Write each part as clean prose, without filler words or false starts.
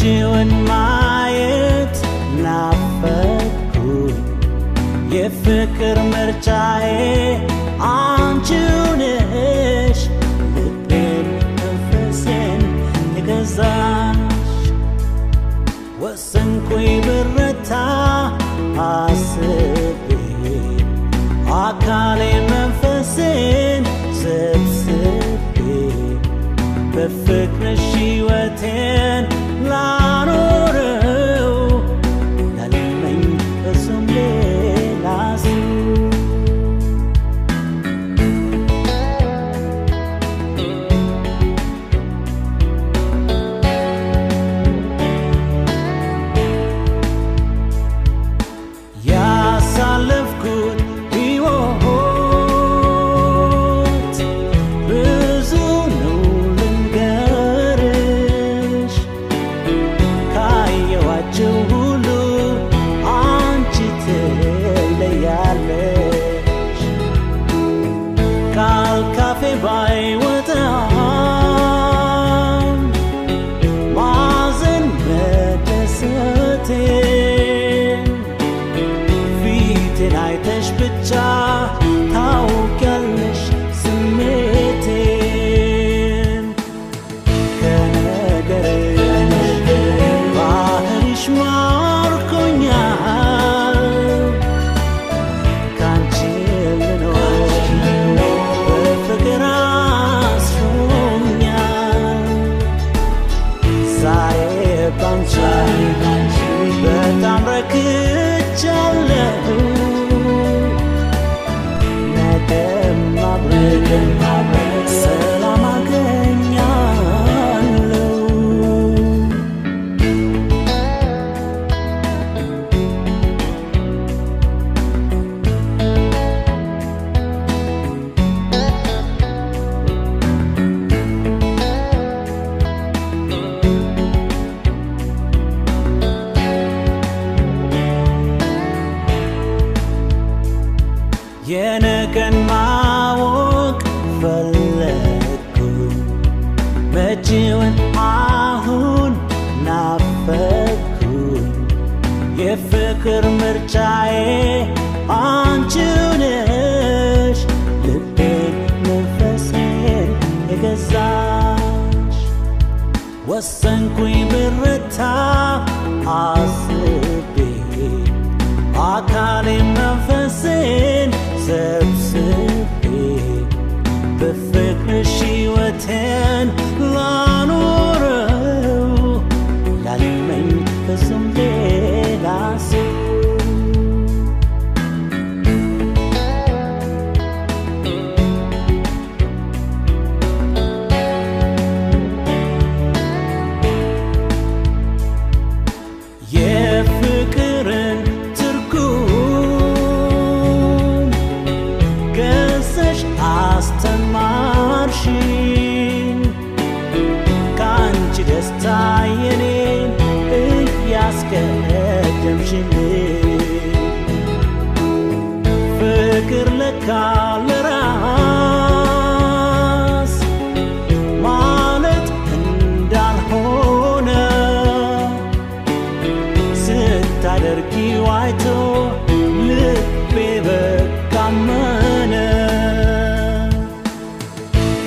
መጪውን ማየት ናፈቅኩኝ የፍቅር ምርጫዬ አንቺው ነሽ ልቤን መንፈሴን የገዛሽ ወሰንኩኝ ብረታ አስቤ አካሌ መንፈሴን ሰብስቤ በፍቅርሽ ሕይወቴን ላኖረው ላለመኝ እሱም ሌላ ሰው ያሳለፍኩት ሕይወት ብዙ ነው ልንገርሽ ካየኋቸው ሁሉ አንቺ ትለያለሽ ቃል ካፌ ባይወጣም ማዘን መደሰቴን ፊቴን አይተሽ ብቻ ታውቂያለሽ ስሜቴን ከነገርሽ ባህሪሽ ማርኮኛል ካንቺ ልኖር በፍቅር አስሮኛል ሳዬ ባንቺ በጣም ረክቻለሁ ነገም አብረን ሰላም አገኛለሁ የነገን ማወቅ ፈለግኩኝ መጪውን አሁን ናፈቅኩኝ የፍቅር ምርጫዬ አንቺው ነሽ ልቤን መንፈሴን የገዛሽ ወሰንኩኝ ብረታ አስቤ አካሌ መንፈሴን ሰብስቤ በፍቅርሽ ሕይወቴን ላኖረው ላለመኝ እሱም ሌላ ሰው የፍቅርን አስተማርሽኝ ካንቺ ደስታ የኔን እያስቀደምሽልኝ ፍቅር ለካ ለራስ ማለት እንዳልሆነ ስታደርጊው አይቶ ልቤ በቃ አመነ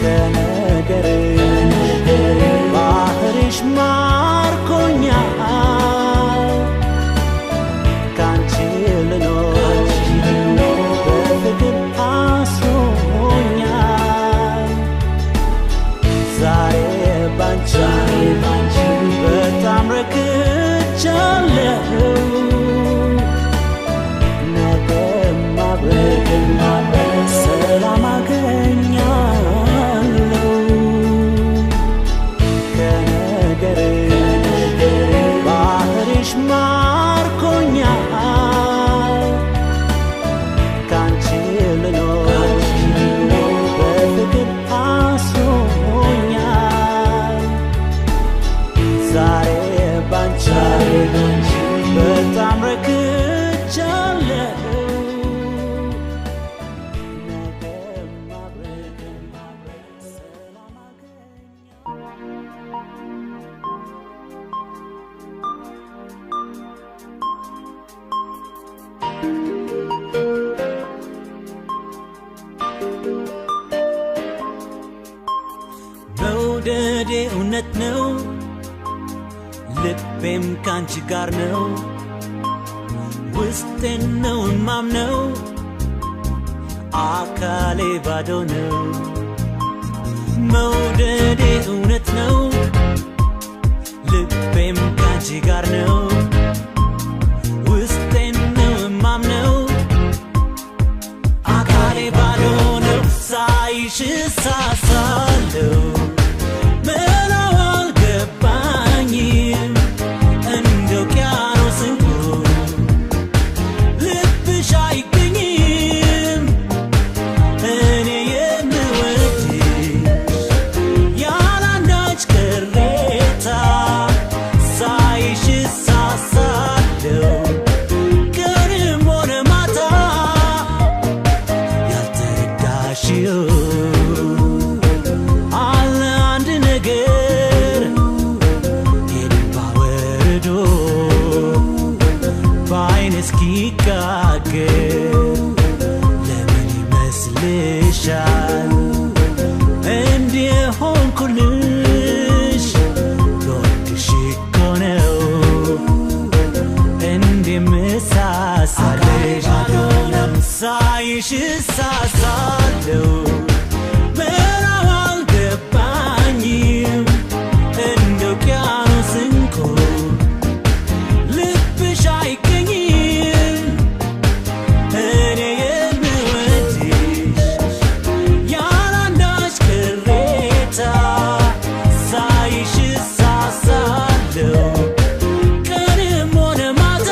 ከነገርሽ ባህሪሽ ማርኮኛል ካንቺ ልኖር በፍቅር አስሮኛል ዛሬ ባንቺ በጣም ረክቻለሁ ነገም አብረን እውነት ነው ልቤም ካንቺ ጋር ነው ውስጤን ነው ማምነው አካሌ ባዶ ነው መውደዴ እውነት ነው ልቤም ካንቺ ጋር ነው ውስጤን ነው ማምነው አካሌ ባዶ ነው ሳይሽ ሳሳለው መላው አልገባኝም እንደ ውቅያኖስ እንቁ ልብሽ አይገኝም እኔ የምወድሽ ያላንዳች ቅሬታ ሳይሽ ሳሳለው ቀንም ሆነ ማታ ያልተረዳሽው አለ አንድ ነገር የልባ ወርዶ በዓይን እስኪጋገር ለምን ይመስልሻል እንዲህ ሆንኩልሽ ልወድሽ እኮ ነው እንደምሳሳልሽ ሳይሽ እሳሳለሁ ምነው አልገባኝም እንደ ውቅያኖስ እንቁ ልብሽ አይገኝም እኔ የምወድሽ ያላንዳች ቅሬታ ሳይሽ እሳሳለሁ ቀንም ሆነ ማታ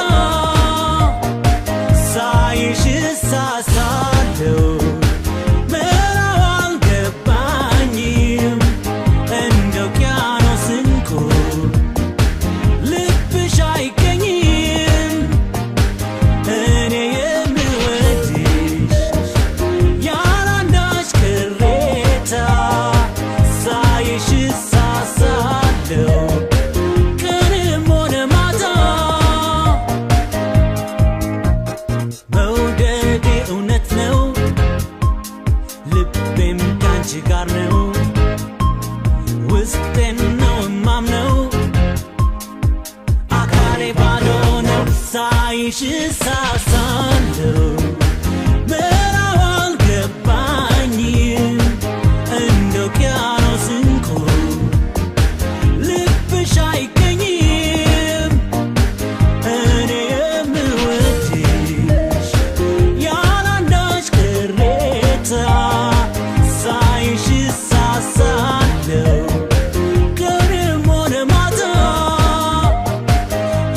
ሳይሽ እሳሳለሁ ምነው አልገባኝም እንደ ውቅያኖስ እንቁ ልብሽ አይገኝም እኔ የምወድሽ ያላንዳች ቅሬታ ሳይሽ እሳሳለሁ ቀንም ሆነ ማታ መውደዴ እውነት ነው ልቤም ካንቺ ጋር ነው ውስጤን ነው ማምነው አካሌ ባዶ ነው ሳይሽ እሳሳለሁ ምነው አልገባኝም እንደ ውቅያኖስ እንቁ ልብሽ አይገኝም እኔ የምወድሽ ያላንዳች ቅሬታ ሳይሽ እሳሳለሁ ቀንም ሆነ ማታ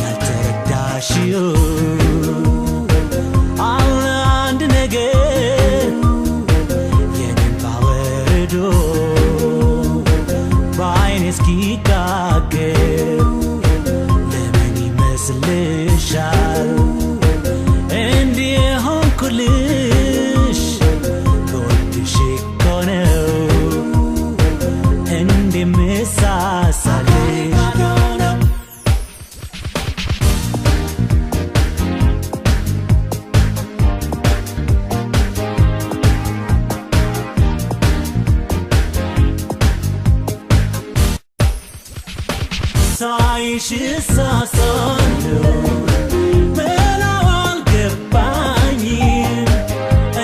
ያልተረዳሽው አለ አንድ ነገር የልባ ወርዶ በዓይን እስኪጋገር ለምን ይመስልሻል እንዲህ ሆንኩልሽ ልወድሽ እኮ ነው እንደምሳሳልሽ ሳይሽ እሳሳለሁ ምነው አልገባኝም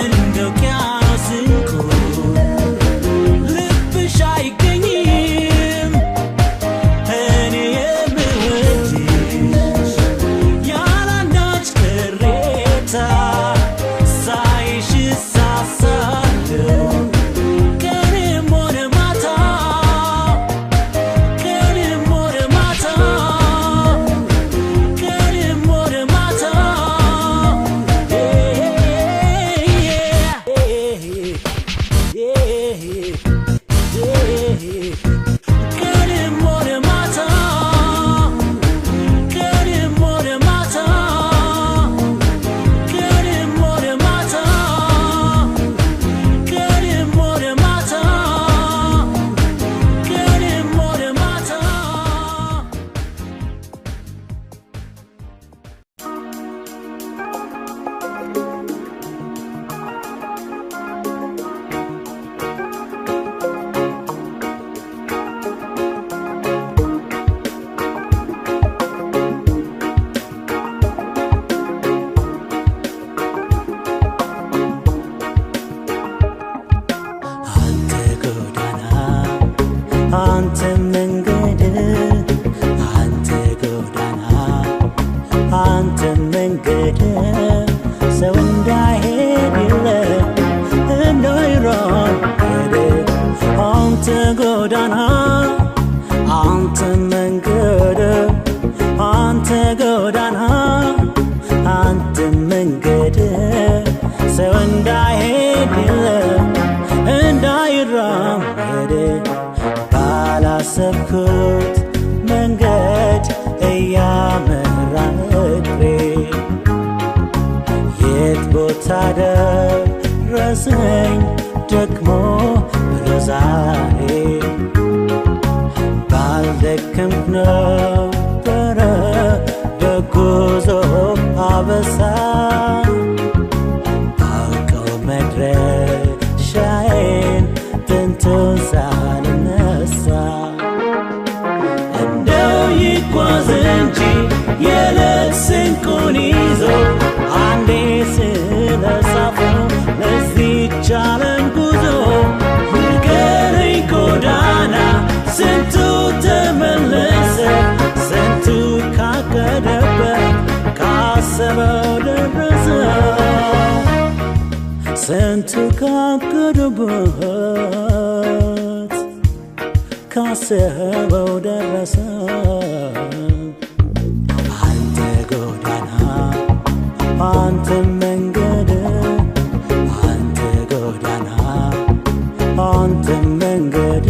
እንደ ውቅያኖስ እንቁ ልብሽ አይገኝም እኔ የምወድሽ ያላንዳች ቅሬታ ሳይሽ እሳሳለሁ ቀንም ሆነ ማታ ቀንም ሆነ ማታ አንተ መንገድ ሰው እንዳይሄድ የለም እንዳይራመድ አንተ ጎዳና አንተ መንገድ አንተ ጎዳና አንተ መንገድ ሰው እንዳይሄድ የለም እንዳይራመድ ባላሰብኩት መንገድ እያመራ እግሬ የት ቦታ ደረሰኝ ደግሞ ብሎ ዛሬ ባልደከምኩ ነበረ በጉዞ አበሳ ባውቀው መድረሻዬን ጥንቱን ሳልነሳ እንደው ይጓዝ እንጂ የዕለት ስንቁን ይዞ አንዴ ስለሳፈው ለዚህች ዓለም ጉዞ ንገረኝ ጎዳና ስንቱ ተመለሰ ስንቱ ካቀደበት ካሰበው ደረሰ ስንቱ ካቀደበት ካሰበው ደረሰ አንተ ጎዳና አንተ መንገድ አንተ ጎዳና አንተ መንገድ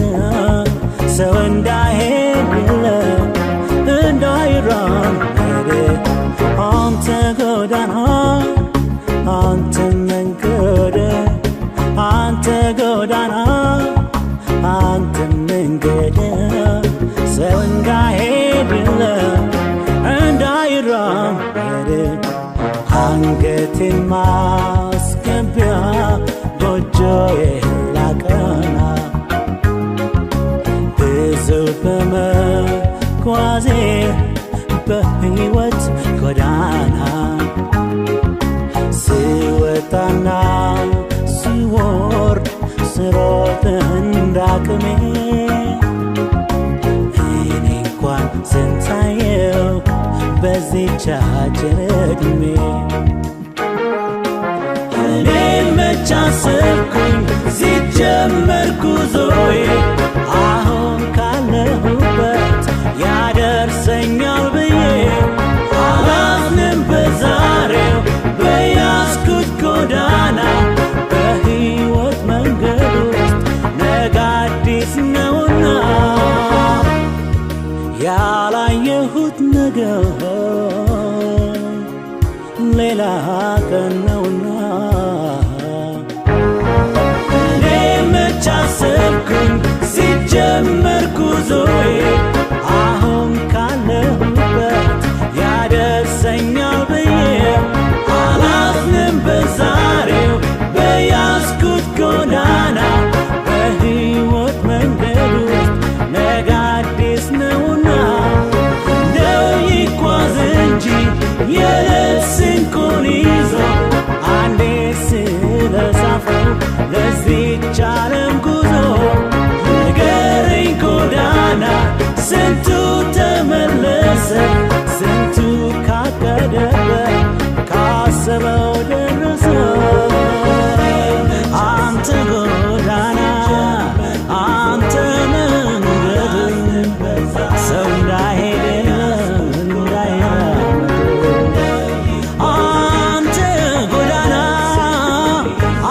ሰው እንዳይሄድ የለም እንዳይራመድ አንተ ጎዳና አንተ መንገድ አንተ ጎዳና አንተ መንገድ ሰው እንዳይሄድ የለም እንዳይራመድ አንገቴን ማስገቢያ ጎጆዬ ላቀና ብዙ በመጓዜ በሕይወት ጎዳና ስወጣና ስወርድ ስሮጥ እንዳቅሜ እኔ እንኳን ስንታየው በዚህች አጭር ዕድሜ እኔ መች አሰብኩኝ ሲጀመር ጉዞዬ አሁን ካለሁበት ያደርሰኛል ብዬ አላዝንም በዛሬው በያዝኩት ጎዳና በሕይወት መንገድ ውስጥ ነገ አዲስ ነውና ያላየሁት ነገር ሌላ ቀን ነውና እኔ መች አሰብኩኝ ሲጀመር ጉዞዬ አሁን ካለሁበት ያደርሰኛል ብዬ አላዝንም በዛሬው በያዝኩት ጎዳና በሕይወት መንገድ ውስጥ ነገ አዲስ ነውና እንደው ይጓዝ እንጂ የዕለት ስንቁን ይዞ አንዴ ስለሳፈው ለዚህች ዓለም ጉዞ ንገረኝ ጎዳና ስንቱ ተመለሰ ስንቱ ካቀደበት ካሰበው ደረሰ አንተ ጎዳና አንተ መንገድ ሰው እንዳይሄድ አንተ ጎዳና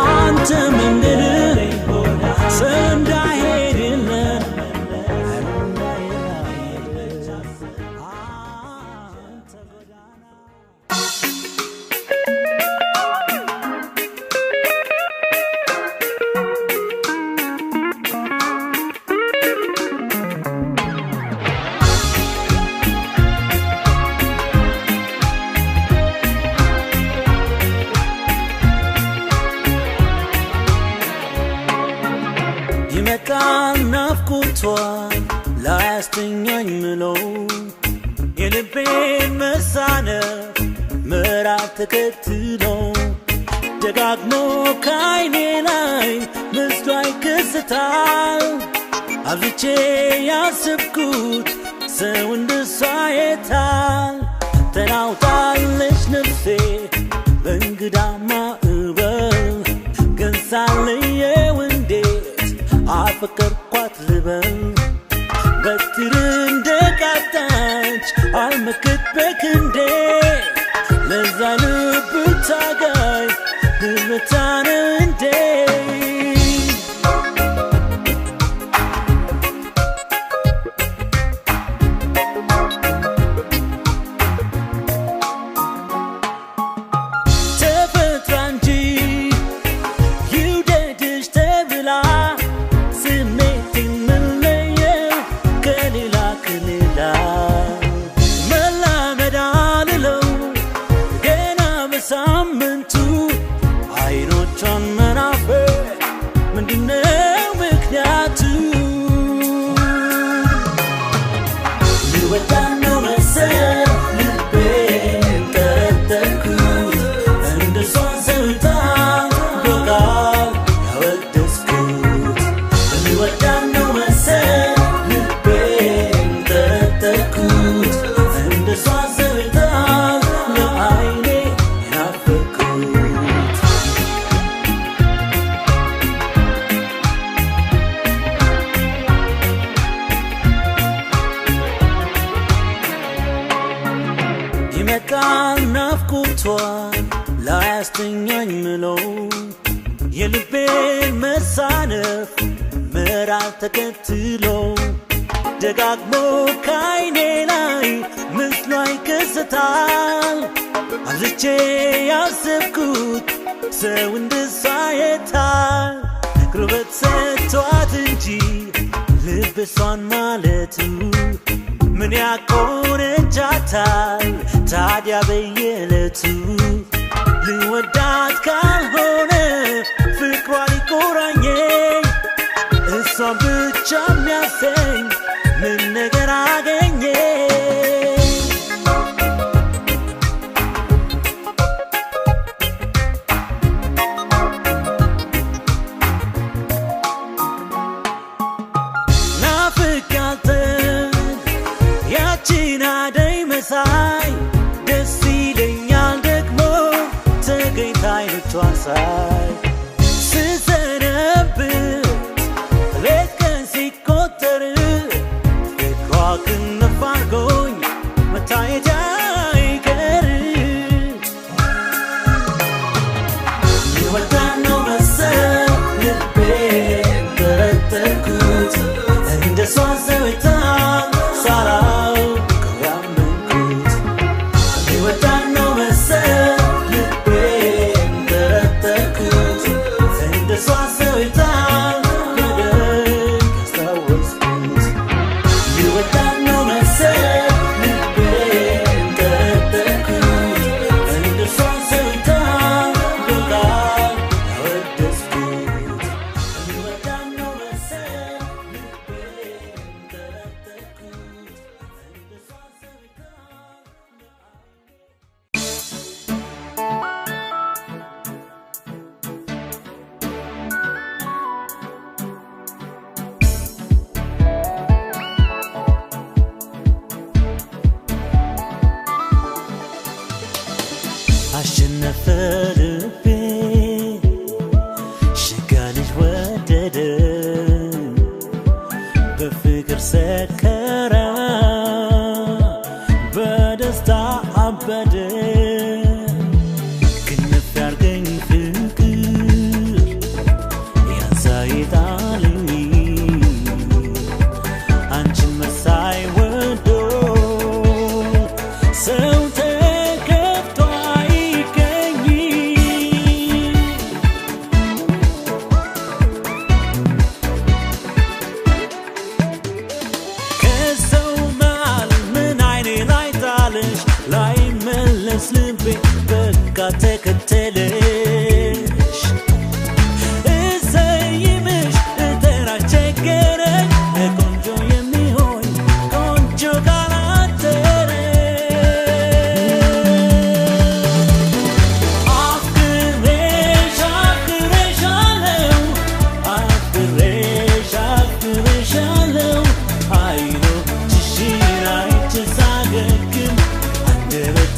አንተ መንገድ ሰው እንዳይሄድ ይመጣል ናፍቆቷን ላያስተኛኝ ምለው የልቤን መሳነፍ ምዕራፍ ተከትሎ ደጋግሞ ከዓይኔ ላይ ምስቷ ይከሰታል አብዝቼ ያሰብኩት ሰው እንደሷ የታል ተናውጣለች ነፍሴ በእንግዳ ማዕበል ግን ሳልየው እንዴት አፈቀርኳት ልበል በትር እንደቃጣች አልመክት በክንዴ ለዛ ልብ ታጋይ ድርታን እንዴ ይመጣል ናፍቆቷን ላያስተኛኝ ምለው የልቤን መሳነፍ ምዕራፍ ተከትሎ ደጋግሞ ከዓይኔ ላይ ምስሏ ይከሰታል አብዝቼ ያሰብኩት ሰው እንደሷ የታል ጉልበት ሰጥቷት እንጂ ልብ እሷን ማለቱ ምን ያቆነጃታል ታዲያ በየዕለቱ ልወዳት ካልሆነ ፍቅሯ ሊቆራኘኝ እሷን ብቻ የሚያሰኝ ምን ነገር አገኘ አደይ መሳይ ደስ ይለኛል ደግሞ ተገኝታ አይኖቿን ሳይ ስሰነብት ሌት ቀን ሲቆጠር ፍቅሯ ክንፍ አድርጎኝ መታየት አይቀር ይወዳት ነው መሰል ልቤን ጠረጠርኩት እንደሷ ሰውታል ሳላው አሸነፈ ልቤ ሸጋ ልጅ ወደደ በፍቅር ሰከረ በደስታ አበደ ክንፍ ያርገኝ ፍቅር ያንሳይጣልኝ አንቺን መሳይ ወዶ ሰው ልቤ በቃ ተከተለሽ እሰይምሽ እጠራሽ ቸገረኝ ቆንጆ የሚሆን ቆንጆ ካላደረ አፍቅሬሻለሁ አይኖችሽን አይቼ ሳገግም አንደበት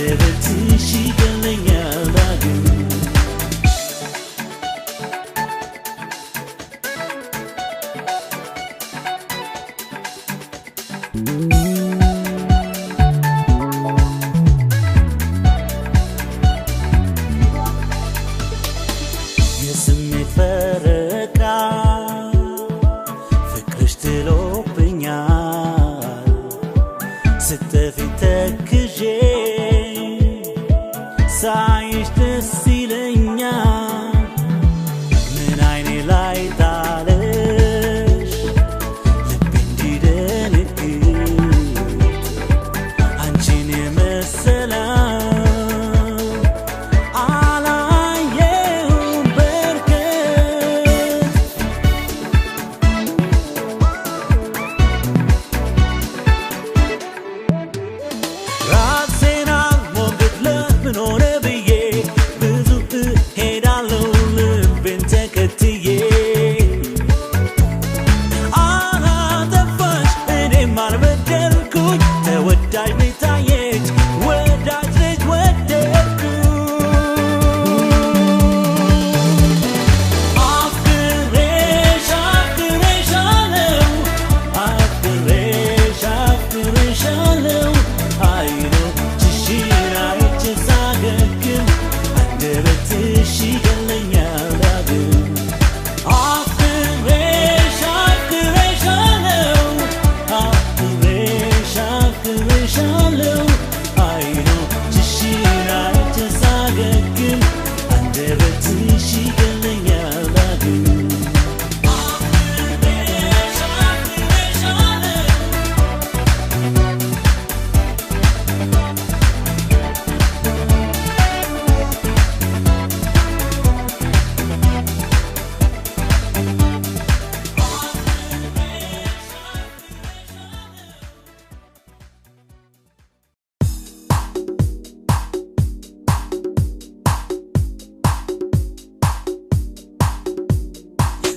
አንደበትሽ ይገለኛል ዳግም የስሜት ፈረቃ ፍቅርሽ ጥሎብኛል ስትጠፊ ተክዤ ሳይሽ ደስ ይለኛል ምን አይኔ ላይ ጣለሽ ልቤ እንዲደነግጥ አንቺን የመሰለ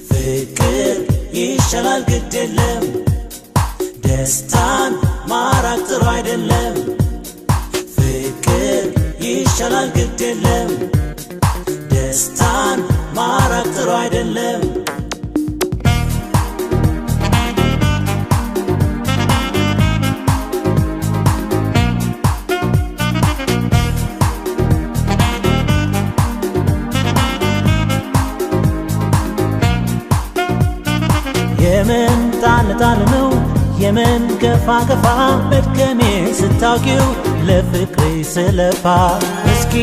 ፍቅር ይሻላል ግድ የለም ደስታን ማራቅ ጥሩ አይደለም ፍቅር ይሻላል ግድ የለም ደስታን ማራቅ ጥሩ አይደለም የምን ጣል ነው የምን ገፋ ገፋ መድከሜ ስታውቂው ለፍቅሬ ስለፋ እስኪ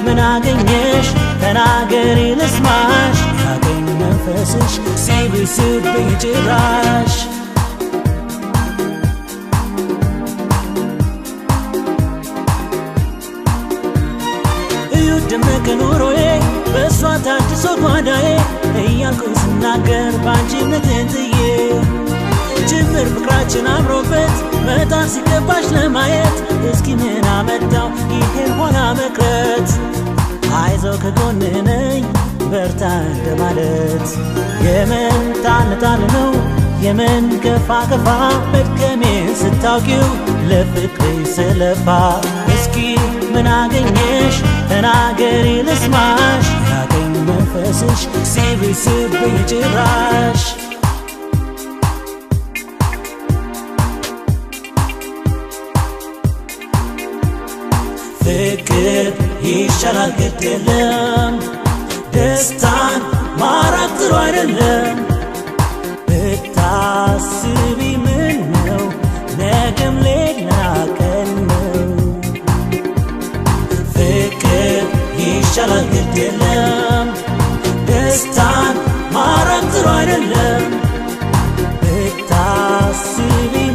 ምን አገኘሽ ተናገሪ ልስማሽ ያገኝ መንፈስሽ ሲብስብኝ ጭራሽ እዩት ደመቀ ኑሮዬ በእሷ ታድሶ ጓዳዬ እያልኩኝ ስናገር ባንቺ እምነቴን ጥዬ ጅምር ፍቅራችን አምሮበት መጣር ሲገባሽ ለማየት እስኪ ምን አመጣው ይሄን ሆና መቅረት አይዞህ ከጎንህ ነኝ በርታ እንደማለት የምን ጣል ነው የምን ገፋ ገፋ መድከሜ ስታውቂው ለፍቅሬ ስለፋ እስኪ ምን አገኘሽ ተናገሪ ልስማሽ ያገኝ መንፈስሽ ሲብስብኝ ጭራሽ ፍቅር ይሻላል ግድ የለም ደስታን ማራቅ ጥሩ አይደለም ብታስቢ ምን ነው ነገም ሌላ ቀን ነው ፍቅር ይሻላል ግድ የለም ደስታን ማራቅ ጥሩ አይደለም ብታስቢ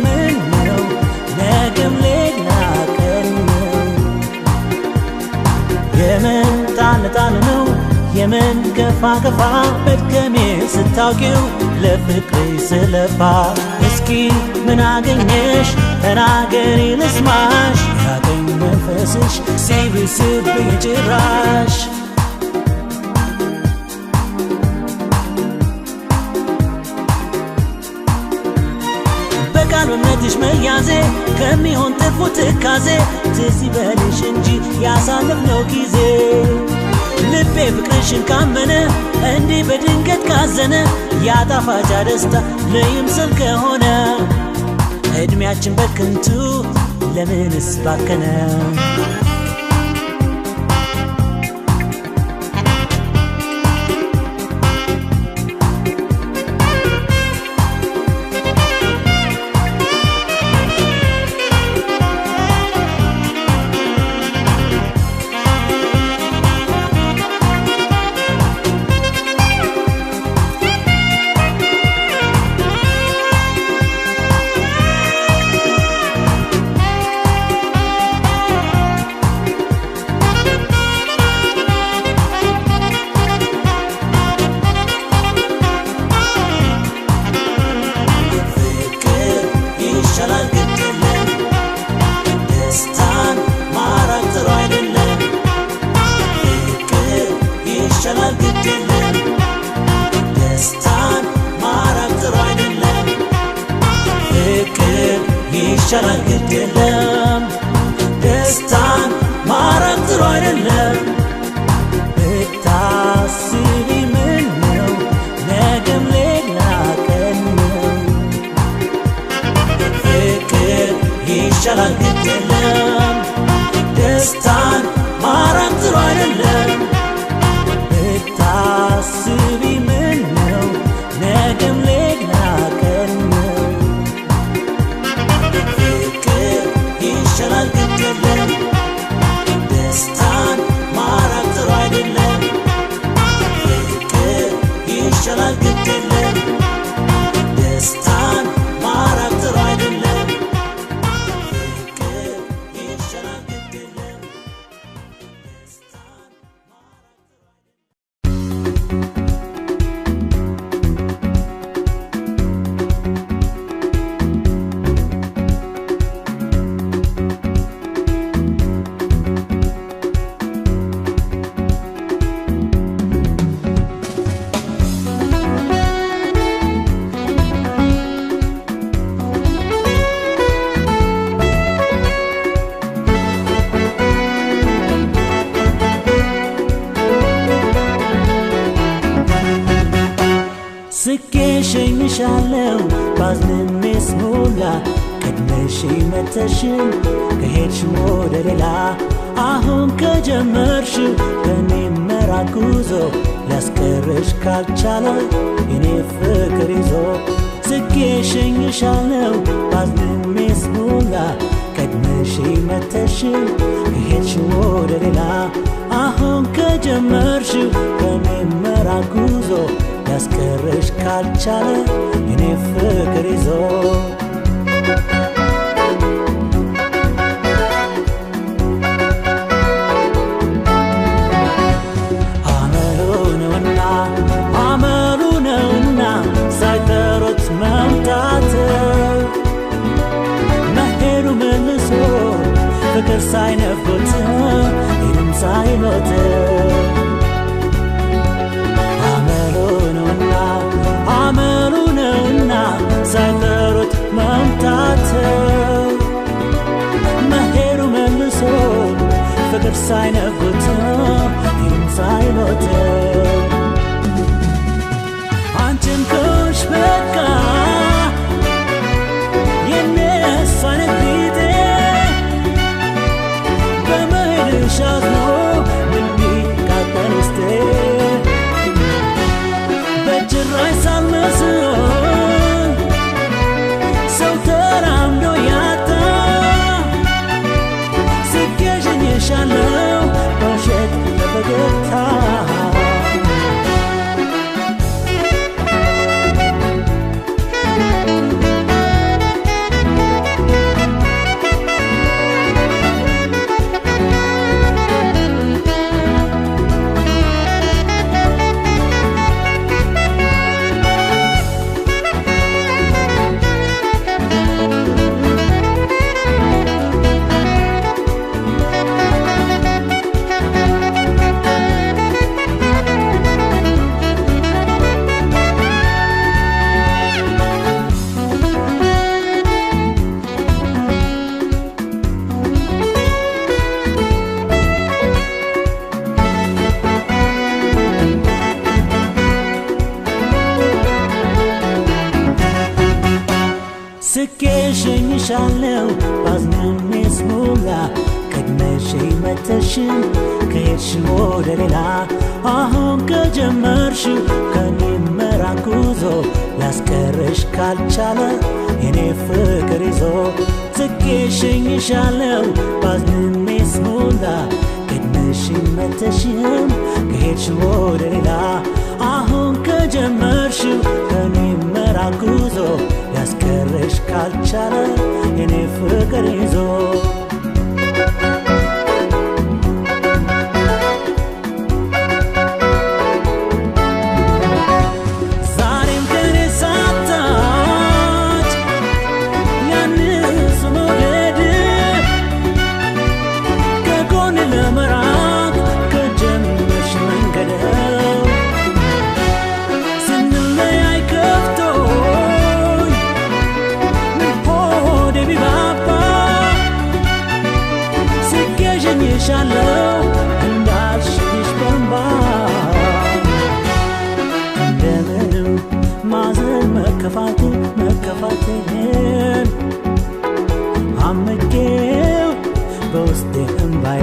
ምን ነው ነገም ሌላ ቀን ነው የምን ጣል ነው የምን ገፋ ገፋ መድከሜ ስታውቂው ለፍቅሬ ስለፋ እስኪ ምን አገኘሽ ተናገሪ ልስማሽ ያገኝ መንፈስሽ ሲብስብኝ ጭራሽ በቃል በእምነትሽ መያዜ ከሚሆን ትርፉ ትካዜ ትዝ ይበልሽ እንጂ ያሳለፍነው ጊዜ ልቤ ፍቅርሽን ካመነ እንዲህ በድንገት ካዘነ ያጣፋጫ ደስታ ለይምሰል ከሆነ እድሜያችን በከንቱ ለምንስ ባከነ ይሻላል ግድ የለም ደስታን ማራቅ ጥሩ አይደለም ብታስቢ ምነው ነገም ሌላ ቀን ነው ፍቅር ይሻላል ግድ የለም ደስታን ማራቅ ጥሩ አይደለም ብታስቢ ምነው ነገም ሌላ ቀን ነው ይሻላል ግድ የለም ደስታን ማራቅ ጥሩ አይደለም ፍቅር ይሻላል ግድ የለም ደስታን ማራቅ ጥሩ አይደለም ፍቅር ይሻላል ግድ የለም ደስታን ስኬሸኝሻለው ባዝንም ስሞላ ቀድመሽ መተሽን ከሄድሽ ወደ ሌላ አሁን ከጀመርሽ በኔ መራቅ ጉዞ ሊያስቀርሽ ካልቻለ የኔ ፍቅር ይዞ ስኬሸኝሻለው ባዝንም ስሞላ ቀድመሽ መተሽን ከሄድሽ ወደ ሌላ አሁን ከጀመርሽ በኔ መራቅ ጉዞ ያስቀርሽ ካልቻለ የኔ ፍቅር ይዞ አመሉ ነውና ሳይጠሩት መምጣት መሄዱ መልሶ ፍቅር ሳይነፍቁት ይህም ሳይኖት አመሉ ነውና ሳይጠሩት መምጣት መሄዱ መልሶ ፍቅር ሳይነፍቁት ይህም ሳይኖት አንቺም ከሆንሽ በቃ የኔስ አይነት ቢጤ በመሄድሽ አዝኖ ምን ቢቃጠል ውስጤ በጭራሽ ሳልመስል ሰው ተራምዶ ያጣ ስኬሸኝሻለው በውሸት በፈገግታ ስቄሸኝሻለው ባዝንም ስሞላ ቀድመሽኝ መተሽም ከሄድሽ ወደ ሌላ አሁን ከጀመርሽው ከኔ መራቅ ጉዞ ሊያስቀርሽ ካልቻለ የኔ ፍቅር ይዞ ስቄሸኝሻለው ባዝንም ስሞላ ቀድመሽኝ መተሽም ከሄድሽ ወደ ሌላ አሁን ከጀመርሽው ከኔ መራቅ ጉዞ ሊያስቀርሽ ካልቻለ የኔ ፍቅር ይዞ ስቄሸኝሻለው እንዳልሽሽ በንባ እንደምንም ማዘን መከፋቴን አምቄው በውስጤ እንባዬ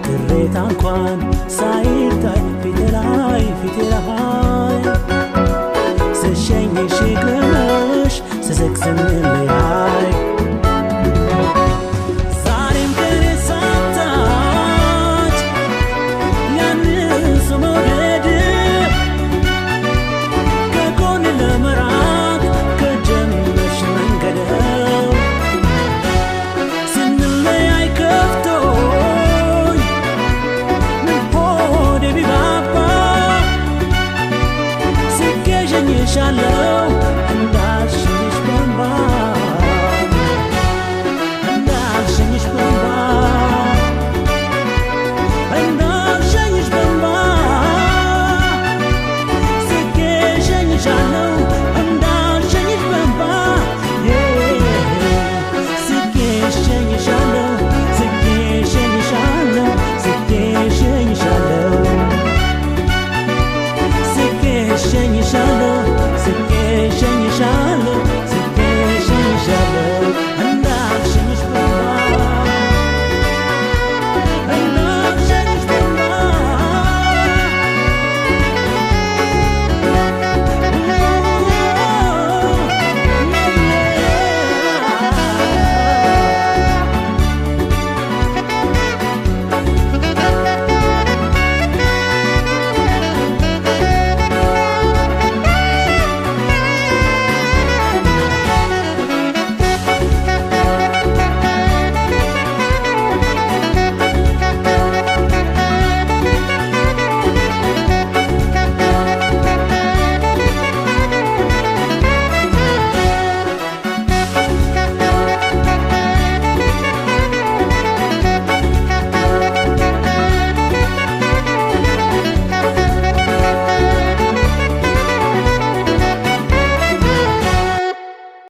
ቅሬታ እንኳን ሳይታይ ፊቴ ላይ ስሸኝሽ ቅርሽ ስስቅ ስንለያይ ስቄሸኝሻለው